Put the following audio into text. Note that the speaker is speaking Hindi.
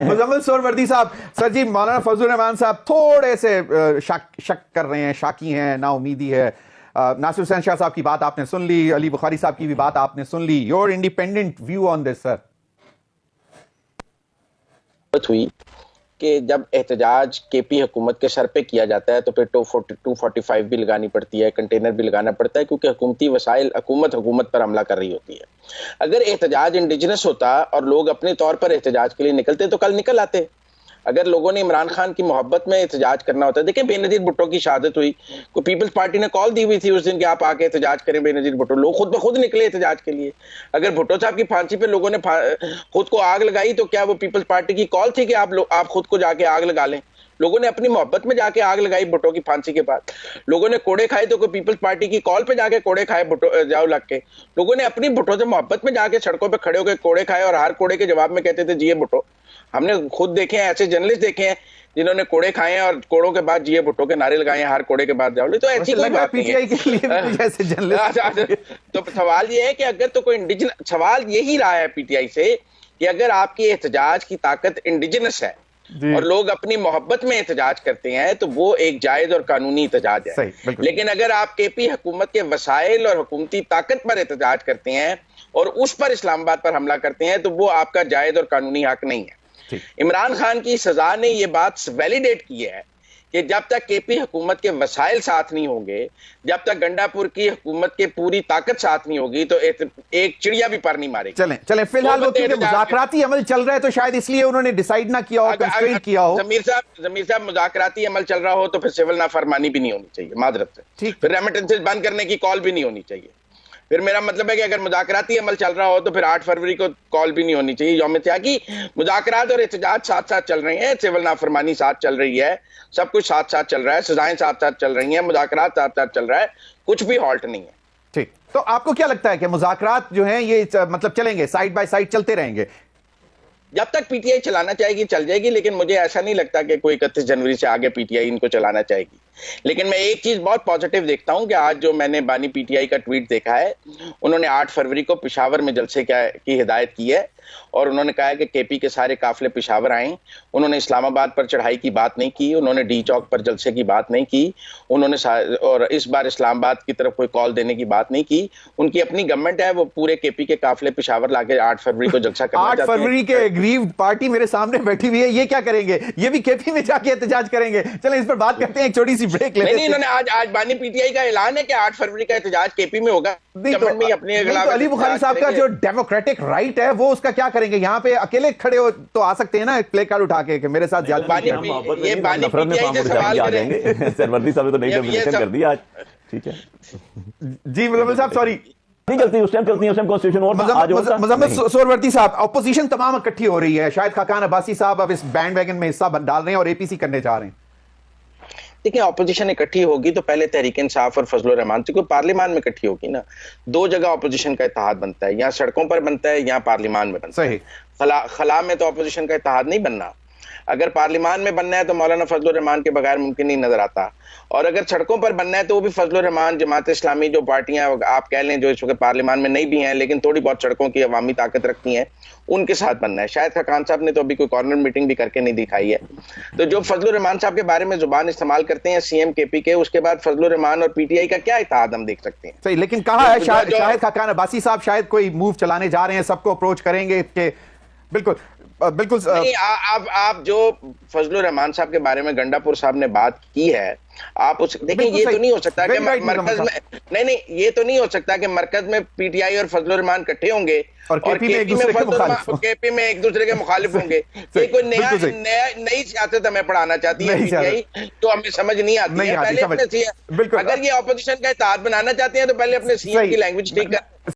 मुजम्मिल सोहरवर्दी साहब, सर जी मौलाना फजलुर रहमान साहब थोड़े से शक कर रहे हैं, शाकी हैं, नाउमीदी है। नासिर हुसैन शाह साहब की बात आपने सुन ली, अली बुखारी साहब की भी बात आपने सुन ली। Your independent view on this sir? हुई कि जब एहतजाज केपी हुकूमत के सर पे किया जाता है तो फिर 245 भी लगानी पड़ती है, कंटेनर भी लगाना पड़ता है, क्योंकि हुकूमती वसाइल हुकूमत पर हमला कर रही होती है। अगर एहतजाज इंडिजिनस होता और लोग अपने तौर पर एहतजाज के लिए निकलते तो कल निकल आते। अगर लोगों ने इमरान खान की मोहब्बत में एहतजाज करना होता है, देखिए बेनजीर भुट्टो की शहादत हुई, को पीपल्स पार्टी ने कॉल दी हुई थी उस दिन कि आप आके एहतजाज करें बेनजीर भुट्टो, लोग खुद ब खुद निकले एहतजाज के लिए। अगर भुट्टो साहब की फांसी पे लोगों ने खुद को आग लगाई तो क्या वो पीपल्स पार्टी की कॉल थी कि आप खुद को जाके आग लगा लें? लोगों ने अपनी मोहब्बत में जाके आग लगाई भुट्टो की फांसी के बाद। लोगों ने कोड़े खाए तो कोई पीपल्स पार्टी की कॉल पे जाके कोड़े खाए भुट्टो जाओ लग के। लोगों ने अपनी भुट्टो से मोहब्बत में जाके सड़कों पे खड़े होकर कोड़े खाए और हर कोड़े के जवाब में कहते थे जिए भुट्टो। हमने खुद देखे हैं, ऐसे जर्नलिस्ट देखे हैं जिन्होंने कोड़े खाए हैं और कोड़ों के बाद जिए भुट्टो के नारे लगाए हैं हर कोड़े के बाद जाओ। तो ऐसी कोई बात नहीं है के लिए ऐसे जर्नलिस्ट। तो सवाल ये है कि अगर तो कोई इंडिजिनस, सवाल यही रहा है पीटीआई से कि अगर आपकी एहतजाज की ताकत इंडिजिनस है और लोग अपनी मोहब्बत में एहतजाज करते हैं तो वो एक जायज और कानूनी एहतजाज है। लेकिन अगर आप केपी हुकूमत के वसाइल और हुकूमती ताकत पर एहतजाज करते हैं और उस पर इस्लामाबाद पर हमला करते हैं तो वो आपका जायज और कानूनी हक नहीं है। इमरान खान की सजा ने ये बात वैलिडेट की है कि जब तक केपी हुकूमत के वसाइल साथ नहीं होंगे, जब तक गंडापुर की हुकूमत की पूरी ताकत साथ नहीं होगी तो एक चिड़िया भी पर नहीं मारेगी। चलें फिलहाल वो क्योंकि मुज़ाकराती अमल चल रहा है तो शायद इसलिए उन्होंने डिसाइड ना किया हो, कंस्ट्रेंट किया हो। जमीर साहब मुज़ाकराती अमल चल रहा हो तो फिर सिविल नाफरमानी भी नहीं होनी चाहिए मादरत से, फिर रेमिटेंसेस बंद करने की कॉल भी नहीं होनी चाहिए। फिर मेरा मतलब है कि अगर मुज़ाकराती अमल चल रहा हो तो फिर 8 फरवरी को कॉल भी नहीं होनी चाहिए यौम त्यागी। मुज़ाकरात और एहतजाज साथ साथ चल रहे हैं, सिविल नाफरमानी साथ चल रही है, सब कुछ साथ साथ चल रहा है, सजाएं साथ साथ चल रही हैं, मुज़ाकरात साथ साथ चल रहा है, कुछ भी हॉल्ट नहीं है। ठीक, तो आपको क्या लगता है कि मुज़ाकरात जो हैं ये मतलब चलेंगे, साइड बाय साइड चलते रहेंगे? जब तक पीटीआई चलाना चाहेगी चल जाएगी, लेकिन मुझे ऐसा नहीं लगता कि कोई 31 जनवरी से आगे पीटीआई इनको चलाना चाहेगी। लेकिन मैं एक चीज बहुत पॉजिटिव देखता हूं कि आज जो मैंने बानी पीटीआई का ट्वीट देखा है, उन्होंने 8 फरवरी को पेशावर में जलसे की हिदायत की है और उन्होंने कहा है कि केपी के सारे काफिले पेशावर आए। उन्होंने इस्लामाबाद पर चढ़ाई की बात नहीं की, उन्होंने डी चौक पर जलसे की बात नहीं की, उन्होंने और इस बार इस्लामाबाद की तरफ कोई कॉल देने की बात नहीं की। उनकी अपनी गवर्नमेंट है, वो पूरे केपी के काफिले पेशावर लाके 8 फरवरी को जलसा करना चाहते हैं। 8 फरवरी के एग्रीव्ड पार्टी मेरे सामने बैठी हुई है, ये क्या करेंगे? ये भी केपी में जाके एहतजाज करेंगे। चलें इस पर बात करते हैं, एक छोटी सी ब्रेक लेते हैं। नहीं, इन्होंने आज बानी पीटीआई का ऐलान है कि 8 फरवरी का एहतजाज केपी में होगा। तो अली बुखारी साहब का जो डेमोक्रेटिक राइट है वो उसका क्या करेंगे? यहाँ पे अकेले खड़े हो तो आ सकते हैं ना प्ले कार्ड उठा के कि मेरे साथ ज्यादा ये बानी पीटीआई से सवाल करेंगे। सरवर्दी साहब ने तो नई डेफिनेशन कर दी आज। ठीक है जी मुजम्मिल साहब, सॉरी नहीं चलती, उस टाइम चलती है, उस टाइम कॉन्स्टिट्यूशन और मुजम्मिल सोहरवर्दी साहब, ऑपोजिशन तमाम इकट्ठी हो रही है, शायद खाकान अब्बासी साहब अब इस बैंड वैगन में हिस्सा डाल रहे हैं और एपीसी करने जा रहे हैं। देखिए ऑपोजिशन इकट्ठी होगी तो पहले तहरीक इंसाफ और फजलुर रहमान से कोई पार्लियामान में इकट्ठी होगी ना। दो जगह ऑपोजिशन का इत्तेहाद बनता है, यहाँ सड़कों पर बनता है, यहाँ पार्लियामान में बनता है। खला में तो ऑपोजिशन का इत्तेहाद नहीं बनना। अगर पार्लियामान में बनना है तो मौलाना फजलुर रहमान के बगैर मुमकिन नहीं नजर आता, और अगर सड़कों पर बनना है तो वो भी फजलुर रहमान, जमात इस्लामी, जो पार्टियां आप कह लें जो इस वक्त पार्लियामान में नहीं भी हैं लेकिन थोड़ी बहुत सड़कों की अवामी ताकत रखती हैं, उनके साथ बनना है। शायद खान साहब ने तो अभी कोई कॉर्नर मीटिंग भी करके नहीं दिखाई है। तो जो फजलुर रहमान साहब के बारे में जुबान इस्तेमाल करते हैं सीएम केपी के, उसके बाद फजलुर रहमान और पीटीआई का क्या इत्तेहाद हम देख सकते हैं? सही, लेकिन कहा है शायद खाकान अब्बासी साहब शायद कोई मूव चलाने जा रहे हैं, सबको अप्रोच करेंगे कि बिल्कुल नहीं। आप जो फजलुर रहमान साहब के बारे में गंडापुर साहब ने बात की है, आप उस देखिए, ये तो नहीं हो सकता कि मरकज में नहीं, ये तो नहीं हो सकता कि मरकज में पीटीआई और फजलुर रहमान इकट्ठे होंगे और केपी में एक दूसरे के मुखालिफ होंगे। ये कोई नई सियासत हमें पढ़ाना चाहती है पीटीआई, तो हमें समझ नहीं आती है। पहले अपने अगर ये ऑपोजिशन का इत्तेहाद बनाना चाहते हैं तो पहले अपने सीएम की लैंग्वेज ठीक कर